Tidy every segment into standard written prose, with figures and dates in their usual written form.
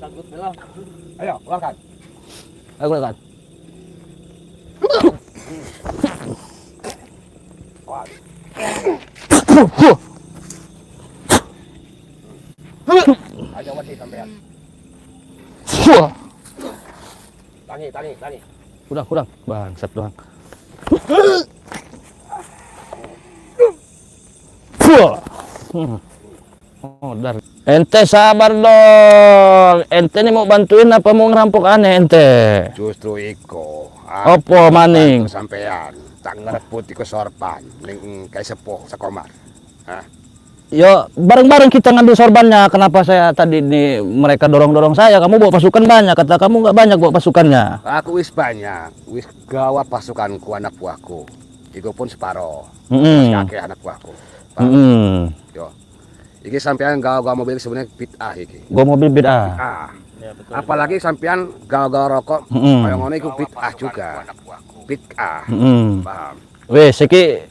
Ayo, keluarkan. Ayo keluarkan. Ayo masih sampean. Tani. Kurang. Bangsat doang. Oh, dar. Ente sabar dong. Ente ini mau bantuin apa mau ngerampok aneh ente? Justru iko. Opo maning? Sampean tak ngerebut iku sorban ning kae sepuh sakomar. Hah? Yo, bareng-bareng kita ngambil sorbannya. Kenapa saya tadi nih mereka dorong-dorong saya? Kamu bawa pasukan banyak. Kata kamu nggak banyak bawa pasukannya. Aku wis banyak. Wis gawa pasukanku anak buahku. Iku pun separo. Kakek anak buahku. Yo. Iki sampean gawa mobil sebenarnya bid'ah iki. Gua mobil bid'ah. Ya, betul. Apalagi sampean gawa rokok kaya ngono iku bid'ah juga. Bid'ah. Paham. Wes, iki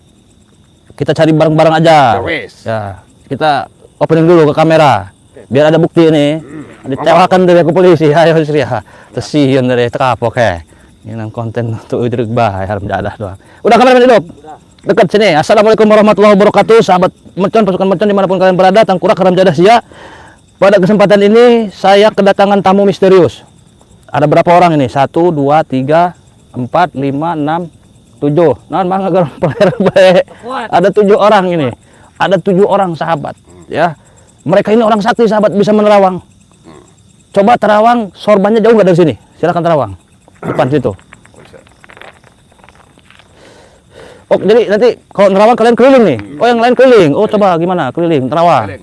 kita cari bareng-bareng aja. Ya wes. Ya, kita opening dulu ke kamera. Biar ada bukti ini. Dicewakan dari aku polisi. Ayo Sri ya. Tersiun dari tekapok ya. Ini nang konten untuk udrik bah haram jadah doang. Udah kameramen hidup. Dekat sini. Assalamualaikum warahmatullahi wabarakatuh. Sahabat mercon, pasukan mercon dimanapun kalian berada, Tangkurak haram jadah sia. Pada kesempatan ini saya kedatangan tamu misterius. Ada berapa orang ini? 1, 2, 3, 4, 5, 6, 7. Nah, mangga garong peler baik. Ada 7 orang ini. Ada 7 orang sahabat, ya. Mereka ini orang sakti sahabat, bisa menerawang. Coba terawang, sorbannya jauh nggak dari sini? Silakan terawang. Depan situ. Oh, jadi nanti kalau nerawang kalian keliling nih. Oh, yang lain keliling. Oh, coba gimana? Keliling, terawang.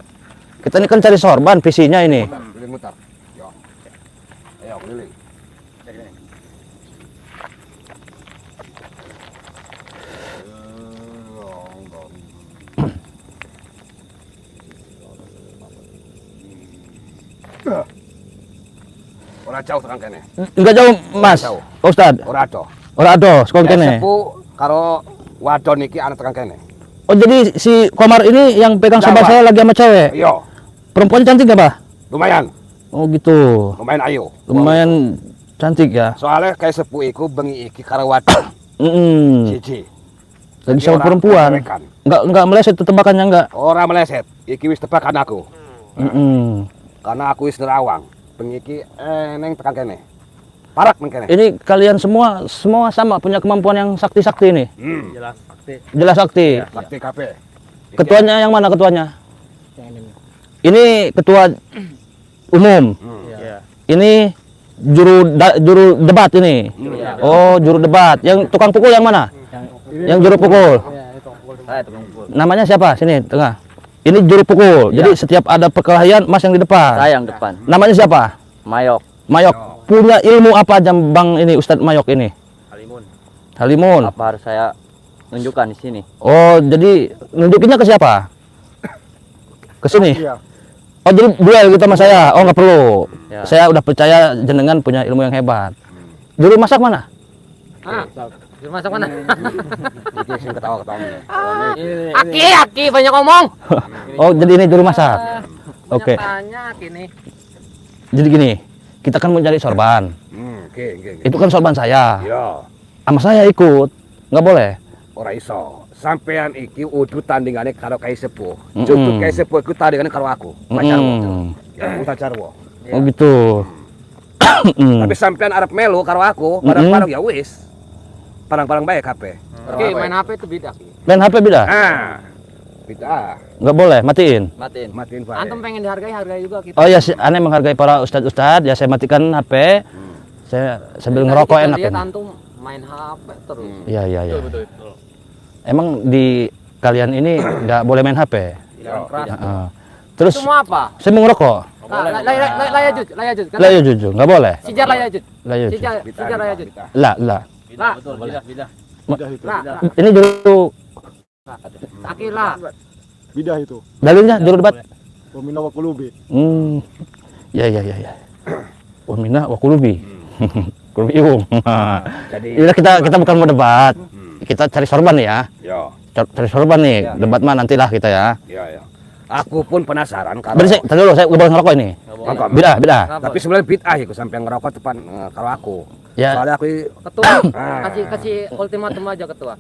Kita ini kan cari sorban visinya ini. Keliling mutar. Yo. Ayo keliling. Ora jauh tekan kene. Enggak jauh, Mas. Jauh. Ustad. Ora ado. Ora ado, sekolah kene. Sepu karo wadon iki ana tekan kene. Oh, jadi si Komar ini yang pegang sorban saya lagi sama cewek. Iya. Perempuannya cantik nggak, Pak? Lumayan. Oh, gitu. Lumayan ayo. Lumayan cantik ya. Soalnya kayak sepu iku bengi iki karo wadon. Siji. Lagi sama perempuan. Enggak meleset tuh tebakannya enggak. Ora meleset. Iki wis tebakan aku. Karena aku wis nerawang. Bengi iki neng tekan kene. Parak neng kene. Ini kalian semua sama punya kemampuan yang sakti-sakti ini. Jelas sakti. Jelas sakti. Ya, sakti kabeh. Ketuanya yang mana ketuanya? Ini ketua umum. Iya. Ini juru debat ini. Oh, juru debat. Yang tukang pukul yang mana? Yang juru pukul. Namanya siapa? Sini tengah. Ini juru pukul. Jadi setiap ada perkelahian Mas yang di depan. Saya yang depan. Namanya siapa? Mayok. Mayok. Punya ilmu apa aja Bang ini Ustadz Mayok ini? Halimun. Apa harus saya tunjukkan di sini? Oh, jadi nunjukinnya ke siapa? Ke sini. Oh, jadi duel gitu sama saya. Oh, nggak perlu. Ya. Saya udah percaya jenengan punya ilmu yang hebat. Juru masak mana? Juru masak mana? Iki sing ketawa-ketawa. Aki banyak ngomong. Oh, jadi ini juru masak. Oke. Banyak ini. Jadi gini, kita kan mau cari sorban. Oke. Itu kan sorban saya. Iya. Sama saya ikut. Nggak boleh. Ora iso. Sampean iki udu tandingane karo Kai Sepuh. Cukup Kai Sepuh iku tandingane karo aku. Pacarmu. Ya, pacarmu. Oh, gitu. Tapi sampean arep melu karo aku, barang-barang ya wis. Barang-barang bae kabeh. Oke, main HP itu beda. Main HP beda? Beda. Nggak boleh, matiin. Matiin bae. Antum pengen dihargai juga kita. Oh ya, aneh menghargai para ustadz-ustadz. Ya, saya matikan HP. Saya sambil ngerokok enak ya. ini. Antum main HP terus. Iya. Betul. Emang di kalian ini nggak boleh main HP? Terus Semua apa? saya mau ngerokok. Layajud. Jujur, nggak boleh. Sijar layajud. Layajud. Sijar layajud. Lah. Betul, bidah. Ini juru Akila. Bidah itu. dalilnya juru debat. Wamina wa qulubi. Ya. Wamina wa kulubi. Kulubi. Jadi kita bukan mau debat. Kita cari sorban nih ya. Ya. Cari sorban nih. Debat mah nantilah kita ya. Ya. Aku pun penasaran kalau Berarti tadi dulu saya boleh ngerokok ini. Ngerokok. Beda, beda. tapi sebenarnya bid'ah iku sampai ngerokok depan kalau aku. Ya. Soalnya aku Ketua, Ah. kasih ultimatum aja ketua.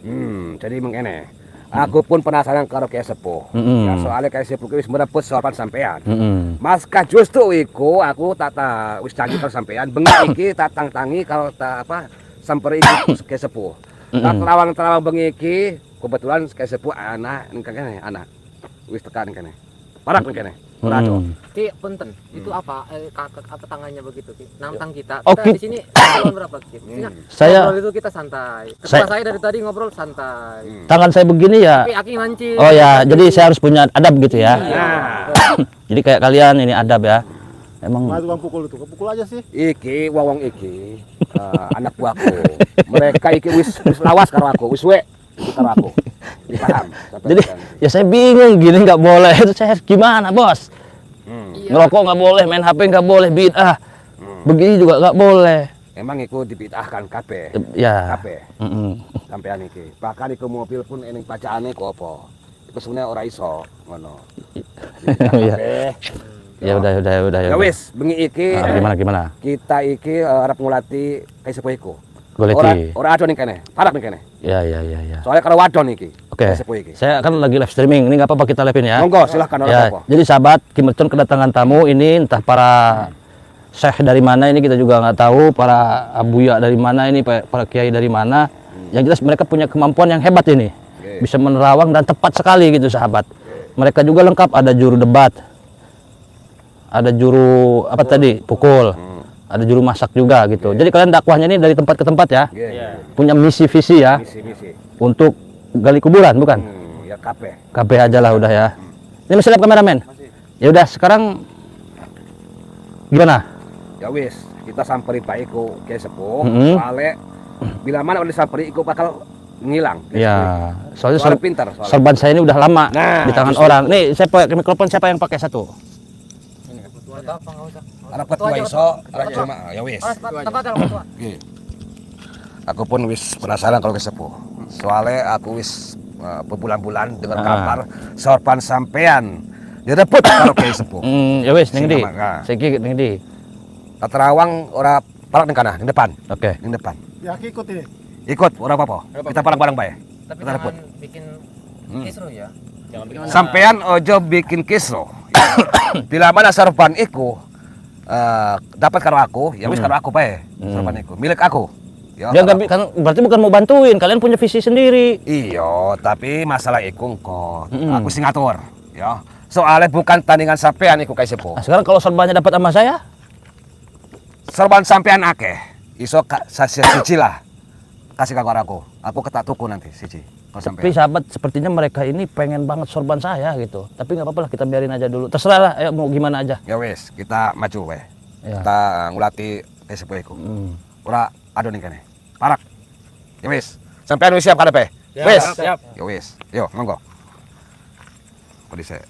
jadi mengene. Aku pun penasaran karo Kiai Sepuh. Mm-mm. Ya, soalnya Kiai Sepuh ki wis merebut sorban sampean. Mm-mm. Mas ka justru iku aku tata wis janji karo sampean bengi iki tak tangi kalau tak apa samper iki Kiai Sepuh. Tak terawang bengi iki kebetulan Kiai Sepuh anak ning kene anak. Wis tekan kene. Parak ning kene. Ora ada. Ki punten, itu apa apa tangannya begitu Ki? Nantang kita. Oh, Kita Ki. di sini tahun berapa Ki? Saya- Ngobrol itu kita santai. Ketua Saya- saya dari tadi ngobrol santai. Tangan saya begini ya. Tapi Aki mancing. Oh ya, jadi saya harus punya adab gitu ya. Iya. Jadi kayak kalian ini adab ya. Emang Nah tukang pukul itu, pukul aja sih. Iki wong iki anak buahku. Mereka iki wis lawas karo aku, wis wek karo aku. Dipaham. jadi ya saya bingung gini nggak boleh. Itu saya gimana, Bos? Iya. Ngerokok nggak boleh, main HP nggak boleh, bid'ah. Begini juga nggak boleh. emang iku dibid'ahkan kabeh. Ya. Kabeh. Mm-mm. Sampean iki. Bahkan iku mobil pun ening bacaane kok apa. Iku sebenarnya ora iso ngono. Iya. Kabeh. Ya udah. Ya wis, bengi iki Gimana? kita iki arep ngulati kae sepuh iku. Goleti. Ora ado ning kene, parak ning kene. Ya. Soalnya karo wadon iki. Oke. Kae sepuh iki. Saya kan lagi live streaming. Ini nggak apa-apa kita live-in ya. Monggo silahkan ora Ya, apa. jadi sahabat Kimerton kedatangan tamu ini entah para syekh dari mana ini kita juga nggak tahu, para abuya dari mana ini, para kiai dari mana. Yang jelas mereka punya kemampuan yang hebat ini, Oke. bisa menerawang dan tepat sekali gitu sahabat. Mereka juga lengkap, ada juru debat, ada juru apa tadi pukul, ada juru masak juga gitu. Jadi kalian dakwahnya ini dari tempat ke tempat ya, Nggih. punya misi visi ya Misi-misi. untuk gali kuburan bukan? Ya kabeh. KB aja lah udah ya. Ini masih lihat kameramen? Ya udah sekarang gimana? Ya wis, kita samperi Pak Iko Kiai Sepuh. Mm-hmm. Soalnya bila mana udah samperi Iko bakal ngilang. Ya, soalnya Soalnya pintar soalnya. sorban saya ini udah lama Nah, di tangan justru. orang. Nih, saya pakai mikrofon, siapa yang pakai satu? Ketua apa enggak usah. Arab ketua iso, arab cuma ya wis. Tempat kalau ketua. Oke. Aku pun wis penasaran kalau Kiai Sepuh. Soalnya aku wis berbulan-bulan dengar kabar sorban sampean direbut karo Kiai Sepuh. Ya wes, ning ndi? Sing nama, Saya iki ning ndi? Terawang ora parak ning kana, ning depan, Oke. ning depan. Ya ikut ini. Ikut ora apa-apa. Kita bareng-bareng bae. Tapi Kita rebut. jangan bikin kisruh ya. Jangan bikin Sampean ojo bikin kisro. Bila mana sorban iku dapat karo aku, ya wis karo aku bae. Sorban iku milik aku. Ya, Dia karo nggak kan berarti bukan mau bantuin, kalian punya visi sendiri. Iya, tapi masalah iku engko aku sing ngatur, ya. Soalnya bukan tandingan sampean iku Kiai Sepuh. Nah, sekarang kalau sorbannya dapat sama saya, Sorban sampean akeh. Iso siji lah. Kasih karo aku. Aku ketak tuku nanti siji. Kalau tapi sampean. sahabat sepertinya mereka ini pengen banget sorban saya gitu. Tapi nggak apa-apa lah, kita biarin aja dulu. Terserah lah, ayo mau gimana aja. Ya wis, kita maju wae. Ya. Kita ngulati Kiai Sepuh iku. Ora ado ning kene. Parak. Ya wis. Sampean wis siap karepe? Wis. siap. Ya wis. Yo, monggo. Kok dhisik.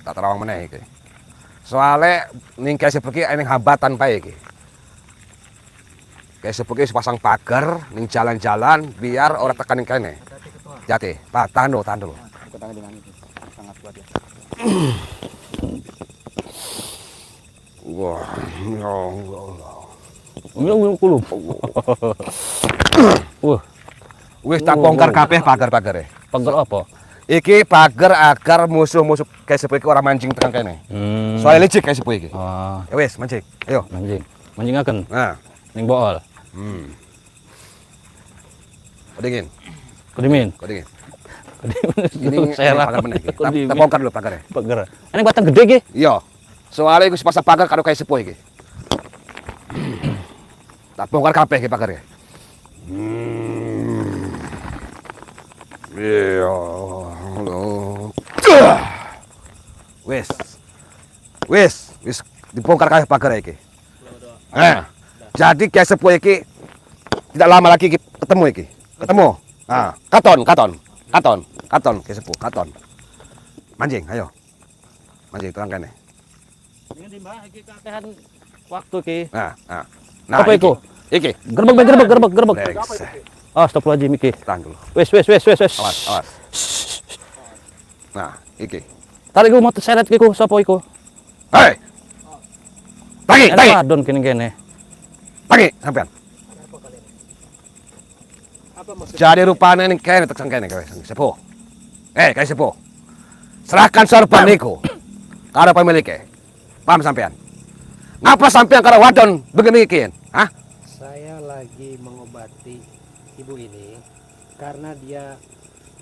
Tak terawang meneh iki. Soale ning Kiai Sepuh iki ening hambatan pae iki. Kiai Sepuh iki pasang pagar ning jalan-jalan biar ora tekan ning kene. Jati. Pak, tahan dulu. Wah, ya Allah. Ngulung kulum. Wah, Wis tak bongkar kabeh pagar-pagare. pagar apa? Iki pagar agar musuh-musuh Kiai Sepuh iki ora mancing tekan kene. Soalnya licik Kiai Sepuh iki. Oh, Ya wis, mancing. Ayo. mancing. Mancingaken Nah. ning bool. Kodingin. Kudimin. Kodingin. Ini Ini pagar meneh iki. Tak bongkar dulu pagarnya. pagar. Ini batang gede iki. Iya. Soalnya iku sepasang pagar karo Kiai Sepuh iki. Tak bongkar kabeh iki pagarnya. Iya. Wis. Wis dibongkar kabeh pagarnya iki. Jadi Kiai Sepuh iki tidak lama lagi ketemu iki. Ketemu. Katon Kiai Sepuh, katon. Mancing, ayo. Mancing terang kene. Ini Mbah iki kakehan waktu iki. Nah. Apa iki. iku? Iki. Gerbek. Brengsek. Astagfirullahaladzim iki. Tahan dulu. Wes. Awas. Nah, iki. Tadi gue mau seret iku sapa iku? Hei. Tangi, tangi, Wadon kene-kene. tangi sampean. Jadi rupanya ini kene tekan kene kowe sepuh. Kayak sepuh. Serahkan sorban niku karo pemiliknya. Paham sampean? Ngapa sampean karo wadon begini iki? Hah? Saya lagi mengobati ibu ini karena dia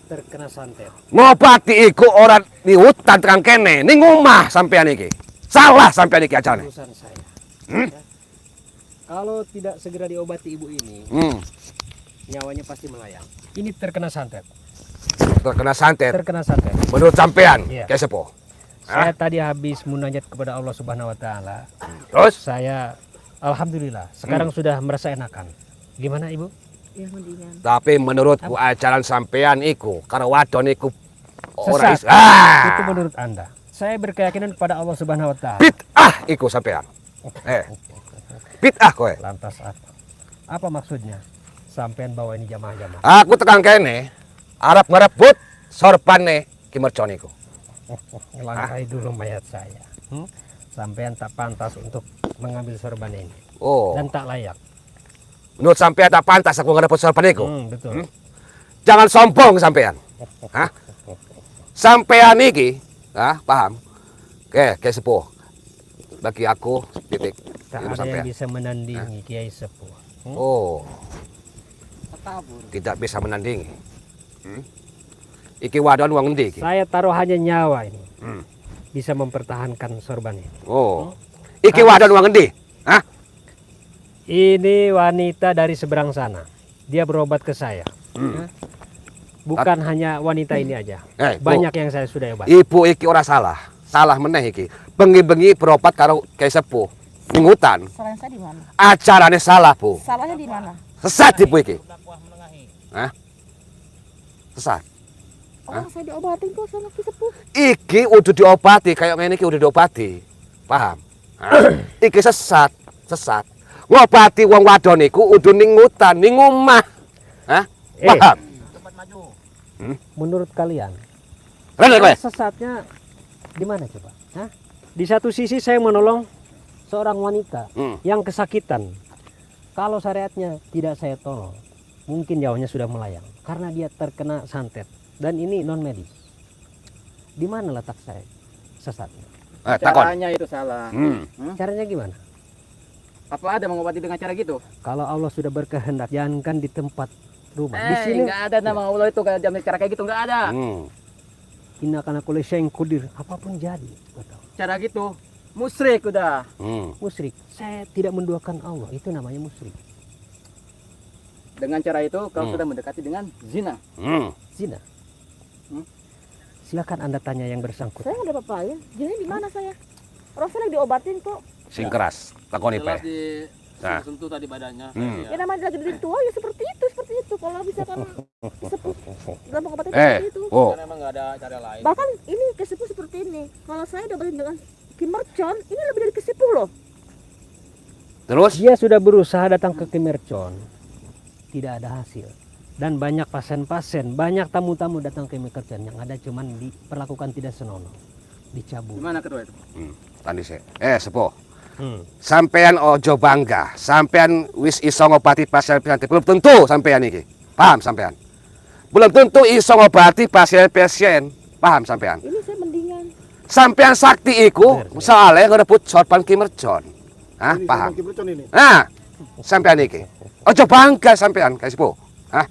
terkena santet. Ngobati iku orang di hutan tekan kene, ning omah sampean iki. Salah sampean iki acarane. Urusan saya. Ya. Kalau tidak segera diobati ibu ini, nyawanya pasti melayang. Ini terkena santet. Terkena santet. Terkena santet. Menurut sampean, Iya. kayak sepuh. Saya tadi habis munajat kepada Allah Subhanahu wa taala. Terus Saya alhamdulillah sekarang sudah merasa enakan. Gimana Ibu? Ya mendingan. tapi menurutku ajaran sampean iku karo wadon iku ora Sesat. Itu menurut Anda. Saya berkeyakinan kepada Allah Subhanahu wa taala. bid'ah iku sampean. Bid'ah kowe. Lantas apa? Apa maksudnya? Sampean bawa ini jamaah-jamaah. Aku tekan kene arep ngerebut sorbane Ki Mercon iku. Langkai dulu mayat saya. Sampean tak pantas untuk mengambil sorban ini Oh, dan tak layak. menurut sampean tak pantas aku ngerebut sorban iku. Betul. Jangan sombong sampean. Hah? Sampean iki, paham? Kayak sepuh. Bagi aku titik. Tak Itu ada sampean. yang bisa menandingi Kiai Sepuh. Oh, tidak bisa menandingi. Iki wadon wong endi iki? Saya taruh hanya nyawa ini. Hmm. Bisa mempertahankan sorban ini. Oh. Iki wadon wong endi? Hah? Ini wanita dari seberang sana. Dia berobat ke saya. Ya. Bukan hanya wanita ini aja. Bu, Banyak yang saya sudah obat. Ibu iki ora salah. Salah meneh iki. Bengi-bengi berobat karo Kiai Sepuh ning hutan. Salahnya saya di mana? Acarane salah, Bu. Salahnya di mana? Sesat ibu iki. Hah? Sesat. Orang saya diobatin kok sama Ki Sepuh. Iki udah diobati, kayak ngene iki udah diobati. Paham? Hah? Iki sesat, sesat. Ngobati wong wadon iku udah ning hutan, ning omah. Hah? Paham? Menurut kalian, Rene kowe. sesatnya di mana coba? Hah? Di satu sisi saya menolong seorang wanita yang kesakitan. Kalau syariatnya tidak saya tolong, mungkin nyawanya sudah melayang karena dia terkena santet dan ini non medis. Di mana letak saya sesatnya? Takon. Caranya itu salah. Caranya gimana? Apa ada mengobati dengan cara gitu? Kalau Allah sudah berkehendak, jangankan di tempat rumah. Di sini Nggak ada nama Allah itu kayak jam cara kayak gitu nggak ada. inna kana kulli syai'in qadir, apapun jadi. Betul. Cara gitu musyrik udah. Musyrik. Saya tidak menduakan Allah, itu namanya musyrik. Dengan cara itu kau sudah mendekati dengan zina. Zina. Silakan Anda tanya yang bersangkutan. Saya nggak ada apa-apa ya. Jadi di mana saya? Orang saya lagi diobatin kok. Sing keras. Takoni pe. Nah. Sentuh tadi badannya. Ya namanya lagi di tua ya seperti itu. Kalau misalkan Ki Sepuh dalam pengobatan seperti itu. Oh. Karena emang nggak ada cara lain. Bahkan ini Ki Sepuh seperti ini. Kalau saya diobatin dengan Ki Mercon, ini lebih dari Ki Sepuh loh. Terus? Dia sudah berusaha datang ke Kimercon, tidak ada hasil. Dan banyak pasien-pasien, banyak tamu-tamu datang ke Kimercon yang ada cuman diperlakukan tidak senonoh, dicabut. Gimana kedua itu? Tadi sih. Sepuh. Sampean ojo bangga. Sampean wis iso ngobati pasien-pasien. Belum tentu sampean iki. Paham sampean? Belum tentu iso ngobati pasien-pasien. Paham sampean? Ini saya mendingan. Sampean sakti iku soalnya ngerebut sorban Ki Mercon. Hah, Ini paham? Ki Mercon ini. Nah, sampean iki. Ojo bangga sampean, Kak Sepuh. Hah?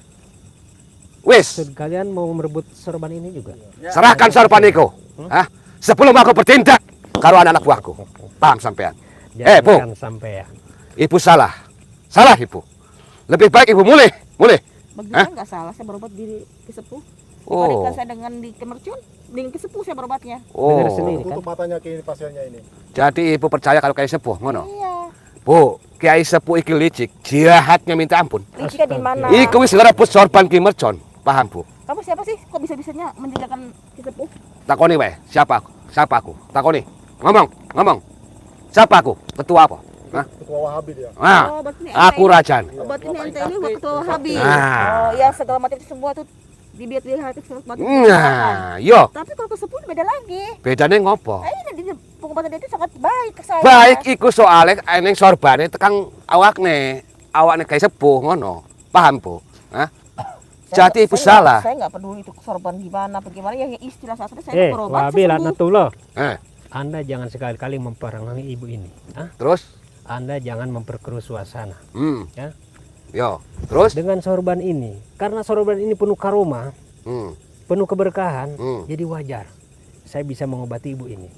Wis, Maksud kalian mau merebut sorban ini juga? serahkan sorban iku. Hah? Sebelum aku bertindak karo anak-anak buahku. Paham sampean? Bu, Jangan sampai ya. ibu salah. Salah ibu. Lebih baik ibu mulih. Bagi saya nggak salah, saya berobat di Ki Sepuh. Dibandingkan saya dengan di Ki Mercon, dengan Ki Sepuh saya berobatnya. Benar Oh. sendiri kan? Tutup matanya ke ini pasiennya ini. Jadi ibu percaya kalau Kiai Sepuh ngono? Iya. Bu, Kiai Sepuh iki licik, jahatnya minta ampun. Liciknya di mana? Iku wis ngerebut sorban Ki Mercon. Paham, Bu? Kamu siapa sih? Kok bisa-bisanya menjadikan Ki Sepuh? Takoni wae, siapa aku? Siapa aku? Takoni. Ngomong. Siapa aku? Ketua apa? Hah? Ketua Wahabi dia. Nah, Oh, berarti ini aku ente Rajan. ini. Oh, berarti ini ente ini ketua Wahabi. Nah. Oh, yang segala macam itu semua tuh Dilihat sesuatu. Nah, yo, Tapi kalau kesepuh beda lagi. bedane ngopo? Ini pengobatan itu sangat baik ke saya. Baik iku soalnya eneng sorbane tekang awakne kayak sepuh ngono. Paham, Bu? Hah? Jadi ibu salah. Saya nggak peduli itu sorban gimana, bagaimana yang istilah saya saya berobat. Wabi laknatullah. Eh, Anda jangan sekali-kali memperangi ibu ini. Hah? terus? Anda jangan memperkeruh suasana. Ya. Yo, terus? Dengan sorban ini, karena sorban ini penuh karoma, Hmm. penuh keberkahan, Hmm. jadi wajar saya bisa mengobati ibu ini.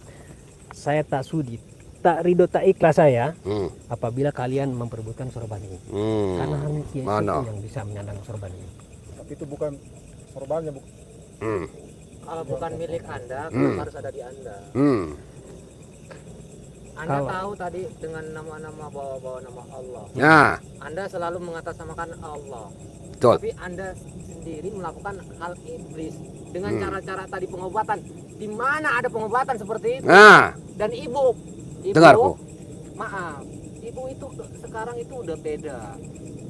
Saya tak sudi, tak ridho, tak ikhlas saya Hmm. apabila kalian memperebutkan sorban ini. Hmm. Karena hanya Kiai Mana? Sepuh yang bisa menyandang sorban ini. Tapi itu bukan sorbannya, Bu. Hmm. Kalau bukan milik Anda, harus ada di Anda. Hmm. Anda Kalau- tahu tadi dengan nama-nama bawa-bawa nama Allah. Nah, Anda selalu mengatasnamakan Allah. betul. Tapi Anda sendiri melakukan hal iblis dengan cara-cara tadi pengobatan. Di mana ada pengobatan seperti itu? Nah, Dan ibu, dengarku. maaf, ibu itu sekarang itu udah beda.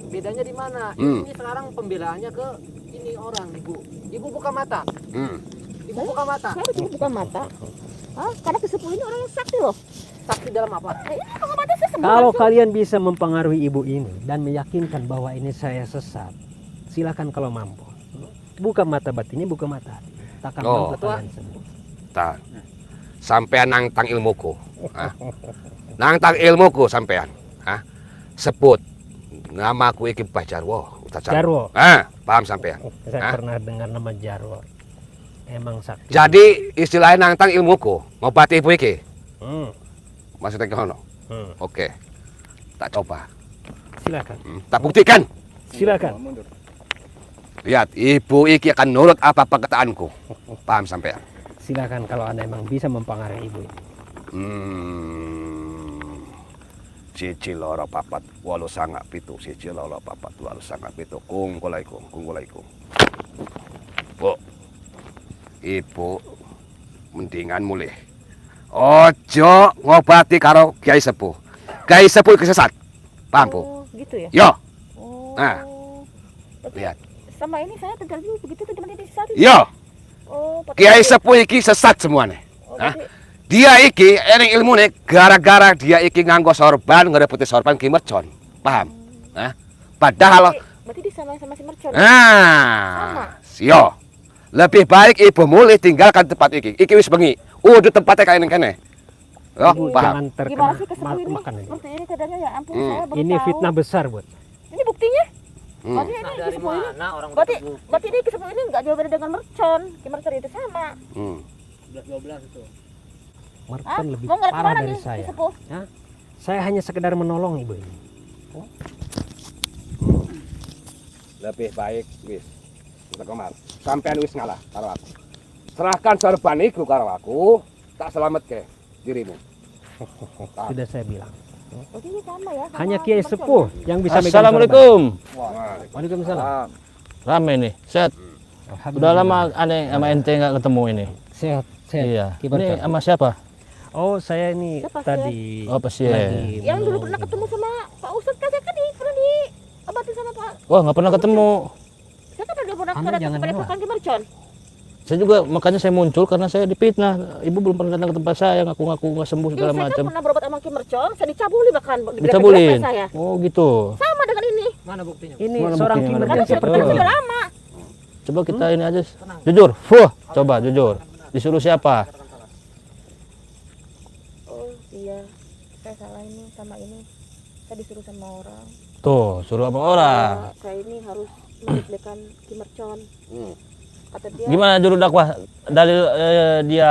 Bedanya di mana? Hmm. Ini sekarang pembelaannya ke ini orang ibu. Ibu buka mata. Hmm. Ibu buka mata. Saya juga bukan mata. Hah? Karena kesepuh ini orang yang sakti loh. Sakti dalam apa? Ini pengobatan saya sembuh Kalau langsung. kalian bisa mempengaruhi ibu ini dan meyakinkan bahwa ini saya sesat, silakan kalau mampu. Buka mata batinnya, buka mata hati. Takkan Oh. mampu kalian sembuh. Ta. Sampean nangtang ilmuku. Hah? Nangtang ilmuku sampean. Hah? Sebut namaku iki Mbah Jarwo. Ustaz Jarwo. Paham sampean? Saya Hah? pernah dengar nama Jarwo. Emang sakti. Jadi istilahnya nangtang ilmuku, ngobati ibu iki. Hmm, Maksudnya ngono. hmm. Oke. Tak coba. Silakan. Tak buktikan. Silakan. Lihat, ibu iki akan nurut apa perkataanku. Paham sampean? Silakan kalau Anda emang bisa mempengaruhi ibu ini. Siji loro papat wolu sanga pitu, siji loro papat wolu sanga pitu. Kungkulaikum. Bu, ibu mendingan mulih. Ojo ngobati karo Kiai Sepuh. Kiai Sepuh kesesat. Paham, Bu? Oh, gitu ya. Yo, Oh. Nah. Berarti lihat. sama ini saya tinggal dulu begitu ke teman ini satu. Yo, Oh, Kiai Sepuh iki sesat semuanya. Oh, Hah? berarti- Dia iki eling ilmune gara-gara dia iki nganggo sorban, ngerebuti sorban Ki Mercon. Paham? Hah? Padahal berarti disamain sama si Mercon. nah, yo. Lebih baik ibu mulih tinggalkan tempat iki. Iki wis bengi. Udah tempatnya kayak kene. Yo, Ibu paham. jangan Gimana terkena sih kesepuh ini? makan ini. Seperti ini keadaannya ya ampun Hmm. saya baru Ini tahu. fitnah besar, buat. Ini buktinya. Hmm. Berarti ini Nah, dari kesepuh ini. mana orang Berarti tersebut? berarti ini kesepuh ini nggak jauh beda dengan Mercon. Ki Mercon itu sama. Hmm. 12 itu. Hah? Mercon lebih Mau ngarep parah kemana dari nih saya. kesepuh? Saya hanya sekedar menolong ibu ini. Lebih baik wis. Kita kemar. Sampean wis ngalah karo aku. Serahkan sorban iku karo aku, tak selametke dirimu. Sudah saya bilang. Berarti ini sama ya. sama Hanya Kiai Mercon. Sepuh yang bisa megang Assalamualaikum. sorban. Waalaikumsalam. Rame nih. Sehat. Udah lama aneh sama ente nggak ketemu ini. Sehat, sehat. Iya. Ki Ini Mercon. sama siapa? Oh, saya ini Siapa, tadi Oh, pasien. lagi Yang dulu menunggu. pernah ketemu sama Pak Ustadz kan saya kan pernah diobatin sama Pak. Wah, nggak pernah ketemu. Saya kan udah pernah Anda datang jangan kepada lewat. Pak Ki Mercon. Saya juga makanya saya muncul karena saya dipitnah. Ibu belum pernah datang ke tempat saya, ngaku-ngaku nggak sembuh Dulu segala saya kan macam. pernah berobat sama Ki Mercon, saya dicabuli bahkan Dicabulin. saya. Oh, gitu. Sama dengan ini. Mana buktinya? Ini Mana seorang buktinya, Ki mana Karena Mercon saya buktinya? berobat Oh. sudah lama. Coba kita ini aja. Jujur. Coba jujur. Disuruh siapa? Oh iya, saya salah ini sama ini. Saya disuruh sama orang. Tuh, suruh apa orang? Saya ini harus menyesuaikan Ki Mercon. Kata dia. Gimana juru dakwah? Dalil dia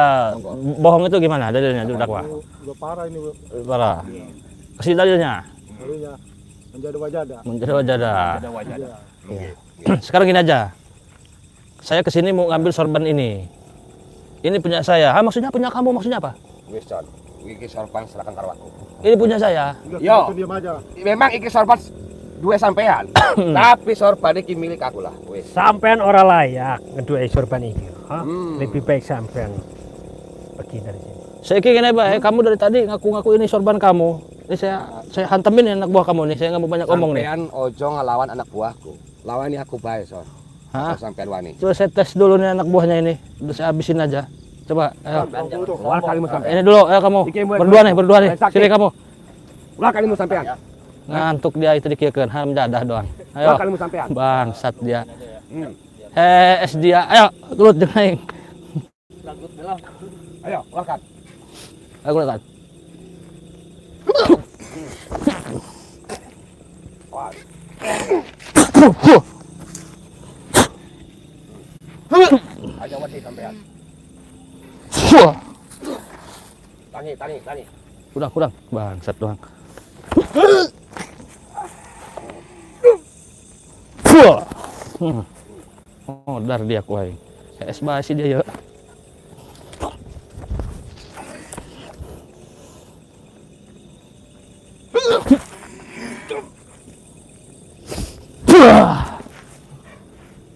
bohong itu gimana? Dalilnya juru dakwah? Udah parah ini, Bu. Parah. Kasih dalilnya. Barunya menjadi wajada. Menjadi wajadah. Iya. Sekarang gini aja. Saya kesini mau ngambil sorban ini. Ini punya saya. Ah, maksudnya punya kamu? Maksudnya apa? Wis Con, iki sorban serahkan karo aku. Ini punya saya. Udah, Yo. itu diam aja. Memang iki sorban dua sampean, tapi sorban iki milik aku lah. Wis. Sampean orang layak ngeduai sorban ini. Hah? Hmm. Lebih baik sampean pergi dari sini. Saya kira baik. Kamu dari tadi ngaku-ngaku ini sorban kamu. Ini saya hantemin anak buah kamu nih. Saya nggak mau banyak omong nih. Sampean ojo ngelawan anak buahku. Lawani aku bae, Son. Hah? Kalau sampean wani. Coba saya tes dulu nih anak buahnya ini. Udah saya habisin aja. Coba, ayo. Ulah kalimu sampean. Ini dulu, ayo kamu. Berdua nih. Sini kamu. Ulah kalimu sampean. Ngantuk dia itu dikiekeun, haram jadah doang. Ulah Ayo. kalimu sampean. Bangsat dia. Hmm. Es dia. Ayo, gelut jeung aing. Ayo, ulah kan. Aku lihat. Aja wati sampean. Tani. Kurang. Bangsat doang. Oh, dar dia ku aing. Es basi dia ya.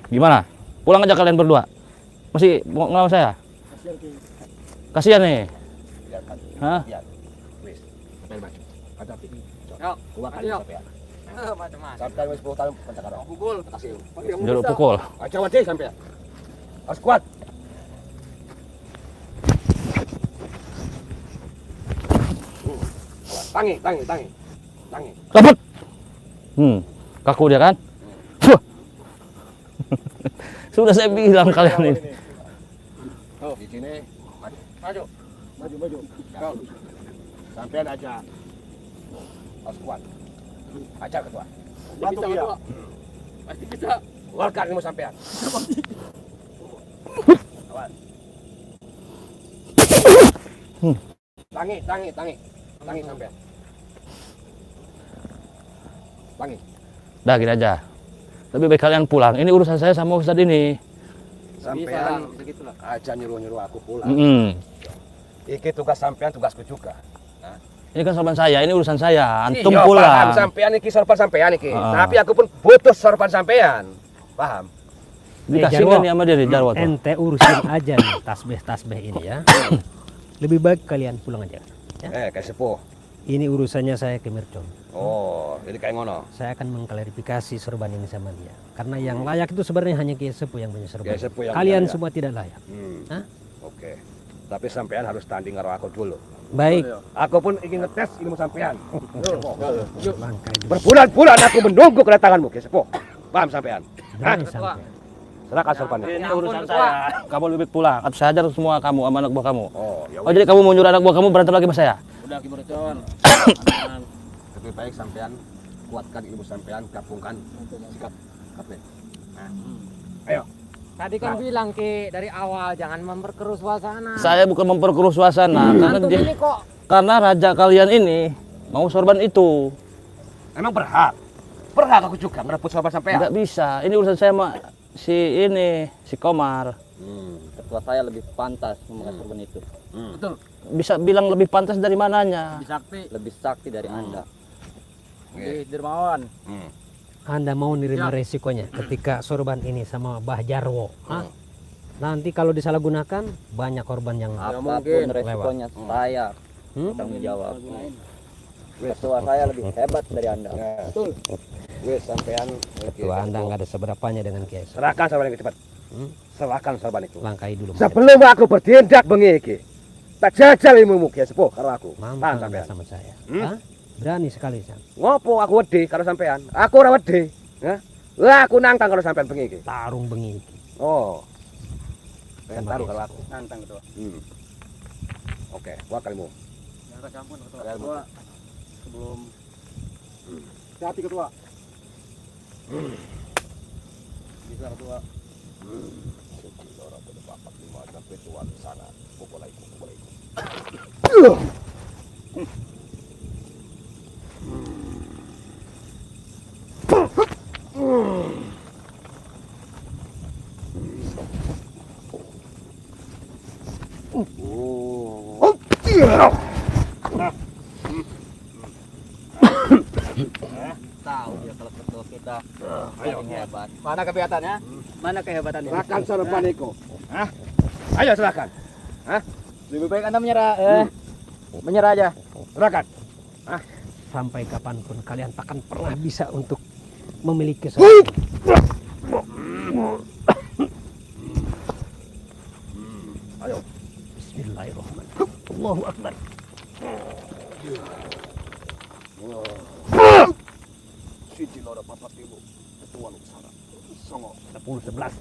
Gimana? Pulang aja kalian berdua. Masih mau ngelawan saya? Kasihan nih. Hah? Wis. Sampean maju. Hadapi. Yo, Ulah ayo. kalimu sampean. Macam-macam. Sampean wis 10 tahun pencakaran. Pukul. Kasih. Juru pukul. Aja wati sampean. Harus kuat. Tangi. Cabut. Kaku dia kan? Fuh. Sudah saya bilang kalian ini. Tuh, di sini maju. Maju. Kau. Sampean aja. Harus kuat. Aja ketua. Bantu dia. Pasti bisa. Keluarkan ilmu sampean. Awas. Tangi sampean. Tangi. Dah gini aja. Lebih baik kalian pulang. Ini urusan saya sama Ustadz ini. Sampean Begitulah. aja nyuruh aku pulang. Iki tugas sampean, tugasku juga. Ini kan sorban saya, ini urusan saya. Antum Iya, pulang. paham sampean iki sorban sampean iki. Ah. Tapi aku pun butuh sorban sampean. Paham? Dikasih Jarwo. kan nih sama dia nih, Jarwo tuh. Ente urusin aja nih tasbih ini ya. Lebih baik kalian pulang aja. Kayak sepuh. Ini urusannya saya ke Mercon. Oh, jadi kayak ngono. Saya akan mengklarifikasi sorban ini sama dia. Karena yang layak itu sebenarnya hanya Kiai Sepuh yang punya sorban. Kiai Sepuh yang Kalian punya. semua tidak layak. Hah? Oke. Tapi sampean harus tanding karo aku dulu. Baik. Aku pun ingin ngetes ilmu sampean. Bangkai dulu. Berbulan-bulan aku menunggu kedatanganmu, Kiai Sepuh. Paham sampean? Berani sampai. Serahkan sorbannya. Ini urusan saya. Kamu lebih baik pulang. Atau saya ajar semua kamu sama anak buah kamu. Oh, ya Oh, jadi kamu mau nyuruh anak buah kamu berantem lagi sama saya? Udah Ki Mercon. lebih baik sampean kuatkan ilmu sampean, gabungkan sikap kapten. Ayo. Tadi kan bilang Ki dari awal jangan memperkeruh suasana. Saya bukan memperkeruh suasana karena Antum dia, ini kok karena raja kalian ini mau sorban itu. Emang berhak? Berhak aku juga merebut sorban sampean. Enggak bisa. Ini urusan saya sama si Komar. Ketua saya lebih pantas memakai sorban itu. Betul. Bisa bilang lebih pantas dari mananya? Bisakti. Lebih sakti dari Anda. Di Dermawan. Anda mau nerima resikonya ketika sorban ini sama Bah Jarwo. Hah? Nanti kalau disalahgunakan banyak korban yang Apapun resikonya saya tanggung jawab. Ketua saya lebih hebat dari Anda. Betul. Wes sampean ketua Anda nggak ada seberapanya dengan Kiai Sepuh. serahkan sorban itu cepat. Serahkan sorban itu. Langkai dulu. Sebelum aku bertindak bengi iki, tak jajal ilmumu Kiai Sepuh karo aku. Paham Mampu sampean? sama saya. Hah? Berani sekali Sam. Ngopo aku wedi karo sampean? Aku ora wedi. Ya. Lah aku nantang karo sampean bengi iki. Tarung bengi. Oh. Ben Sama taruh Kiai karo aku. Nantang ketua. Oke, gua kalimu. Jangan campur ketua. Sebelum Hati ketua. bisa ketua. Tahu dia kalau ketua kita paling hebat. Mana kehebatannya? Mana kehebatannya? Serahkan sorban itu. Hah? Ayo serahkan. Lebih baik Anda menyerah. Menyerah aja. Serahkan. Sampai kapanpun kalian takkan pernah bisa untuk memiliki sesuatu. Ayo. Bismillahirrahmanirrahim. Allahu Akbar. Siji loro papat limo. Ketua lu sana. Songo. 10 11.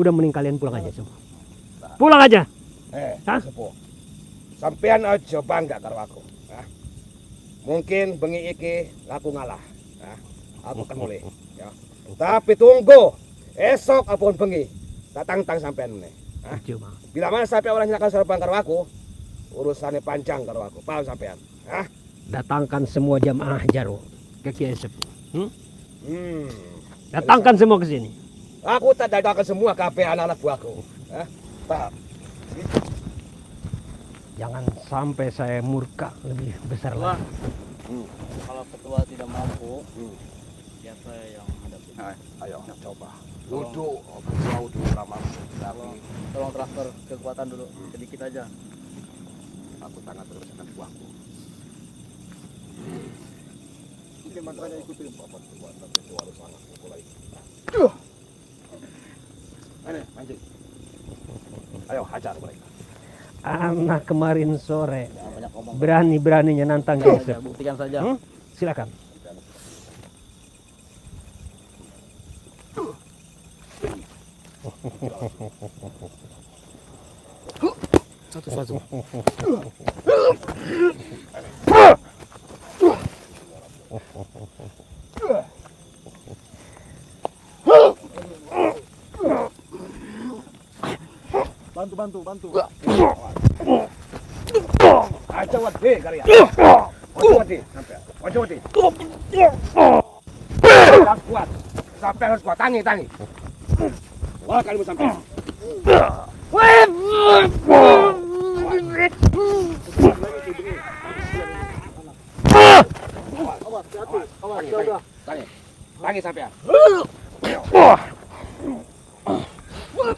Udah mending kalian pulang aja semua. Pulang aja. Hah? Sepuh. Sampean aja bangga karo aku. Nah. Mungkin bengi iki aku ngalah. Nah. Aku kan mulai. Ya. Tapi tunggu. Esok apun bengi. Tang sampean meneh. Nah. Cuma Bila mana sampai orang nyalakan serban karo aku, urusannya panjang karo aku. Paham sampean? Hah? datangkan semua jamaah Jaro ke Kiai Sepuh. Datangkan semua ke sini. Aku tak datangkan semua KP anak-anak buahku. Hah? Paham? Jangan sampai saya murka lebih besar lagi. Kalau ketua tidak mampu, ya saya yang hadapi. Ayo, coba. Duduk, jauh dulu ramah. Tolong transfer kekuatan dulu, sedikit aja. Aku tangan terus anak buahku. Ini mantranya ikutin. Anjing. Ayo, hajar mereka. Anak kemarin sore Jangan banyak ngomong. berani-beraninya nantang Kiai Ya, Sepuh. buktikan saja. Silakan. Satu. Bantu. Aja wadi karya. Wadi sampai. Wadi. Harus kuat. Sampai harus kuat. Tangi. Wah, kalimu sampai. Tangi sampai.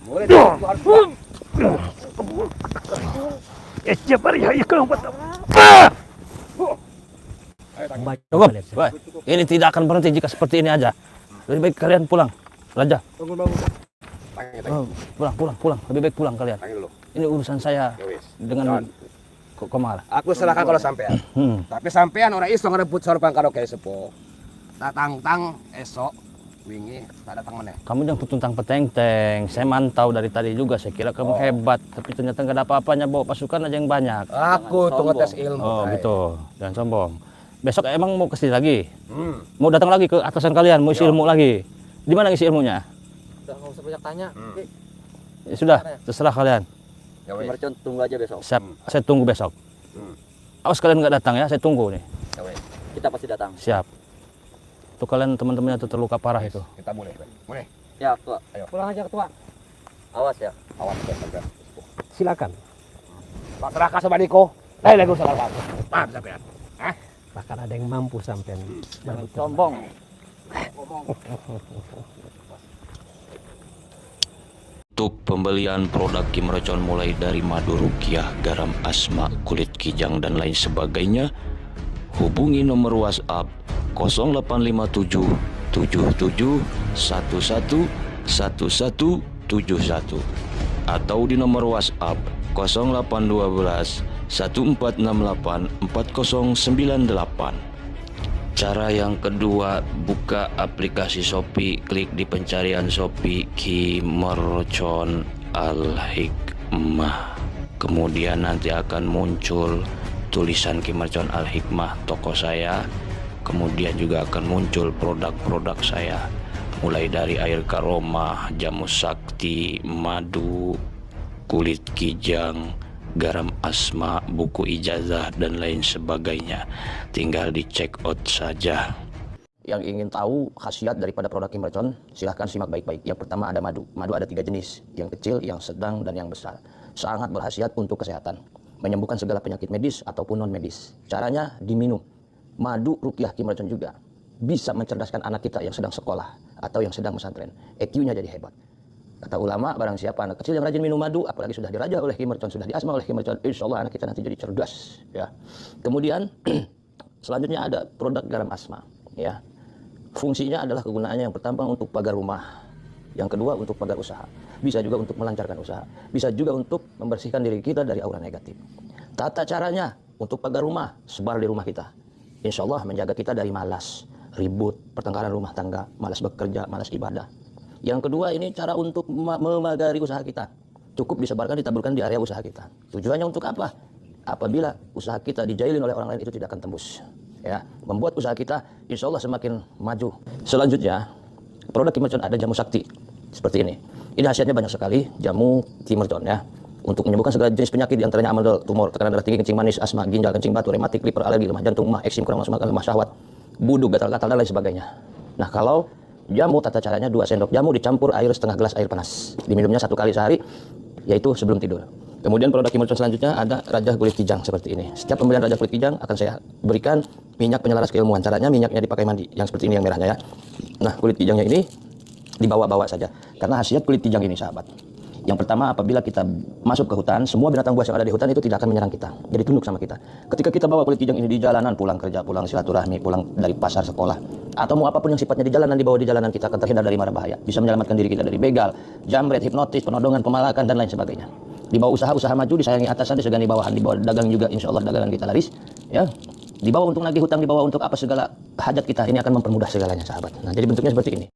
Mulai harus kuat. Cukup. Woi, ini tidak akan berhenti jika seperti ini aja. Lebih baik kalian pulang. Raja. Bangun. Oh, pulang. Lebih baik pulang kalian. Tangi dulu. Ini urusan saya Ya wis. dengan Komar. Aku serahkan kalau sampean. Tapi sampean orang iso ngerebut sorban karo Kiai Sepuh. Tang esok wingi tak datang meneh. Kamu jangan tuntang peteng-teng. Saya mantau dari tadi juga. Saya kira kamu hebat, tapi ternyata nggak ada apa-apanya. Bawa pasukan aja yang banyak. Aku tuh ngetes ilmu. Oh Bray. gitu. Jangan sombong. Besok emang mau kesini lagi? Mau datang lagi ke atasan kalian? Mau isi ilmu lagi? Di mana isi ilmunya? Udah nggak usah banyak tanya. Ya sudah, terserah kalian. Ya wis. Mercon tunggu aja besok. Siap. Saya tunggu besok. Awas kalian nggak datang ya. Saya tunggu nih. Ya wis. Kita pasti datang. Siap. Tuh kalian teman-temannya tuh terluka parah itu. Kita mulai. Mulai. Ya, ketua. Pulang aja ketua. Awas ya. Awas sampean. Silakan. Pak serahkan sama Niko. Lagi usaha kamu. Paham sampean? Bahkan ada yang mampu sampai Jangan sombong. Untuk pembelian produk Kimrecon mulai dari madu rukiah, garam asma, kulit kijang dan lain sebagainya, hubungi nomor WhatsApp 0857 77 11 1171 atau di nomor WhatsApp 0812 1468 4098. Cara yang kedua, buka aplikasi Shopee, klik di pencarian Shopee Kimrecon Al-Hikmah. Kemudian nanti akan muncul tulisan Kimrecon Al-Hikmah toko saya. Kemudian juga akan muncul produk-produk saya, mulai dari air karomah, jamu sakti, madu, kulit kijang, garam asma, buku ijazah dan lain sebagainya. Tinggal di check out saja. Yang ingin tahu khasiat daripada produk Kim Mercon, silahkan simak baik-baik. Yang pertama ada madu. Madu ada 3 jenis, yang kecil, yang sedang, dan yang besar. Sangat berkhasiat untuk kesehatan, menyembuhkan segala penyakit medis ataupun non medis. Caranya diminum. Madu ruqyah Kim Mercon juga bisa mencerdaskan anak kita yang sedang sekolah atau yang sedang pesantren. EQ-nya jadi hebat. Kata ulama, barang siapa anak kecil yang rajin minum madu, apalagi sudah diraja oleh Kim Mercon, sudah diasma oleh Kim Mercon, insya Allah anak kita nanti jadi cerdas. Ya. Kemudian selanjutnya ada produk garam asma. Ya. Fungsinya adalah kegunaannya yang pertama untuk pagar rumah, yang kedua untuk pagar usaha, bisa juga untuk melancarkan usaha, bisa juga untuk membersihkan diri kita dari aura negatif. Tata caranya untuk pagar rumah, sebar di rumah kita, insya Allah menjaga kita dari malas, ribut, pertengkaran rumah tangga, malas bekerja, malas ibadah. Yang kedua ini cara untuk memagari usaha kita, cukup disebarkan, ditaburkan di area usaha kita. Tujuannya untuk apa? Apabila usaha kita dijailin oleh orang lain, itu tidak akan tembus. Ya, membuat usaha kita insya Allah semakin maju. Selanjutnya, produk Kim Mercon ada jamu sakti seperti ini. Ini khasiatnya banyak sekali, jamu Kim Mercon ya. Untuk menyembuhkan segala jenis penyakit, diantaranya amaldal, tumor, tekanan darah tinggi, kencing manis, asma, ginjal, kencing batu, rematik, liver, alergi, lemah jantung, mah, eksim, kurang nafsu makan, lemah syahwat, buduk, gatal-gatal, dan lain sebagainya. Nah, kalau jamu, tata caranya 2 sendok jamu dicampur air setengah gelas air panas. Diminumnya 1 kali sehari, yaitu sebelum tidur. Kemudian produk Kim Mercon selanjutnya ada raja kulit kijang seperti ini. Setiap pembelian raja kulit kijang akan saya berikan minyak penyelaras keilmuan. Caranya minyaknya dipakai mandi, yang seperti ini yang merahnya ya. Nah, kulit kijangnya ini dibawa-bawa saja. Karena khasiat kulit kijang ini, sahabat, yang pertama, apabila kita masuk ke hutan, semua binatang buas yang ada di hutan itu tidak akan menyerang kita, jadi tunduk sama kita. Ketika kita bawa kulit kijang ini di jalanan, pulang kerja, pulang silaturahmi, pulang dari pasar, sekolah, atau mau apapun yang sifatnya di jalanan, dibawa di jalanan, kita akan terhindar dari mara bahaya. Bisa menyelamatkan diri kita dari begal, jamret, hipnotis, penodongan, pemalakan, dan lain sebagainya. Dibawa usaha maju, disayangi atasan, disegani bawahan, dibawa dagang juga, insya Allah dagangan kita laris. Ya, dibawa untuk nagih hutang, dibawa untuk apa segala hajat kita, ini akan mempermudah segalanya, sahabat. Nah, jadi bentuknya seperti ini.